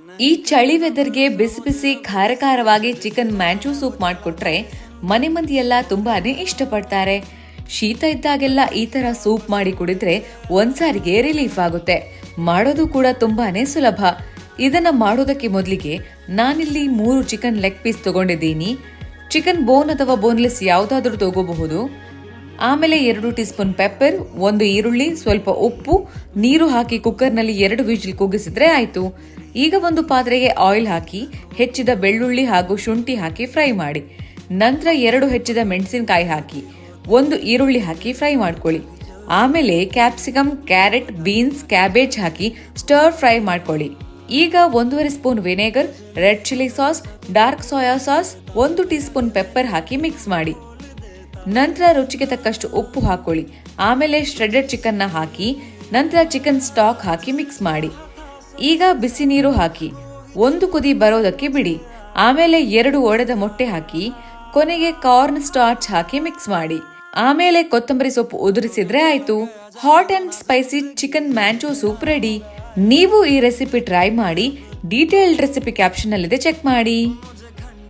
ಈ ಚಳಿ ವೆದರ್ಗೆ ಬಿಸಿ ಬಿಸಿ ಖಾರ ಖಾರವಾಗಿ ಚಿಕನ್ ಮ್ಯಾಂಚೋ ಸೂಪ್ ಮಾಡಿಕೊಟ್ರೆ ಮನೆ ಮಂದಿ ಎಲ್ಲ ತುಂಬಾನೇ ಇಷ್ಟಪಡ್ತಾರೆ. ಶೀತ ಇದ್ದಾಗೆಲ್ಲ ಈ ತರ ಸೂಪ್ ಮಾಡಿ ಕುಡಿದ್ರೆ ಒಂದ್ಸಾರಿಗೆ ರಿಲೀಫ್ ಆಗುತ್ತೆ. ಮಾಡೋದು ಕೂಡ ತುಂಬಾನೇ ಸುಲಭ. ಇದನ್ನ ಮಾಡೋದಕ್ಕೆ ಮೊದಲಿಗೆ ನಾನಿಲ್ಲಿ 3 ಚಿಕನ್ ಲೆಗ್ ಪೀಸ್ ತಗೊಂಡಿದ್ದೀನಿ. ಚಿಕನ್ ಬೋನ್ ಅಥವಾ ಬೋನ್ಲೆಸ್ ಯಾವುದಾದ್ರೂ ತಗೋಬಹುದು. ಆಮೇಲೆ 2 ಟೀ ಸ್ಪೂನ್ ಪೆಪ್ಪರ್, 1 ಈರುಳ್ಳಿ, ಸ್ವಲ್ಪ ಉಪ್ಪು, ನೀರು ಹಾಕಿ ಕುಕ್ಕರ್ನಲ್ಲಿ 2 ವಿಜಿಲ್ ಕೂಗಿಸಿದ್ರೆ ಆಯ್ತು. ಈಗ ಒಂದು ಪಾತ್ರೆಗೆ ಆಯಿಲ್ ಹಾಕಿ ಹೆಚ್ಚಿದ ಬೆಳ್ಳುಳ್ಳಿ ಹಾಗೂ ಶುಂಠಿ ಹಾಕಿ ಫ್ರೈ ಮಾಡಿ. ನಂತರ 2 ಹೆಚ್ಚಿದ ಮೆಣಸಿನಕಾಯಿ ಹಾಕಿ 1 ಈರುಳ್ಳಿ ಹಾಕಿ ಫ್ರೈ ಮಾಡ್ಕೊಳ್ಳಿ. ಆಮೇಲೆ ಕ್ಯಾಪ್ಸಿಕಮ್, ಕ್ಯಾರೆಟ್, ಬೀನ್ಸ್, ಕ್ಯಾಬೇಜ್ ಹಾಕಿ ಸ್ಟರ್ ಫ್ರೈ ಮಾಡ್ಕೊಳ್ಳಿ. ಈಗ 1.5 spoon vinegar, red chilli sauce, dark soya sauce, 1 teaspoon pepper ಹಾಕಿ ಮಿಕ್ಸ್ ಮಾಡಿ. ನಂತರ ರುಚಿಗೆ ತಕ್ಕಷ್ಟು ಉಪ್ಪು ಹಾಕೊಳ್ಳಿ. ಆಮೇಲೆ ಶ್ರೆಡೆಡ್ ಚಿಕನ್ನ ಹಾಕಿ ನಂತರ ಚಿಕನ್ ಸ್ಟಾಕ್ ಹಾಕಿ ಮಿಕ್ಸ್ ಮಾಡಿ. ಈಗ ಬಿಸಿ ನೀರು ಹಾಕಿ 1 ಕುದಿ ಬರೋದಕ್ಕೆ ಬಿಡಿ. ಆಮೇಲೆ 2 ಒಡೆದ ಮೊಟ್ಟೆ ಹಾಕಿ ಕೊನೆಗೆ ಕಾರ್ನ್ ಸ್ಟಾರ್ಚ್ ಹಾಕಿ ಮಿಕ್ಸ್ ಮಾಡಿ. ಆಮೇಲೆ ಕೊತ್ತಂಬರಿ ಸೊಪ್ಪು ಉದುರಿಸಿದ್ರೆ ಆಯ್ತು. Hot and spicy chicken ಮ್ಯಾಂಚೋ soup ready. ನೀವು ಈ ರೆಸಿಪಿ ಟ್ರೈ ಮಾಡಿ. ಡೀಟೇಲ್ಡ್ ರೆಸಿಪಿ ಕ್ಯಾಪ್ಷನ್ ಅಲ್ಲಿದೆ, ಚೆಕ್ ಮಾಡಿ.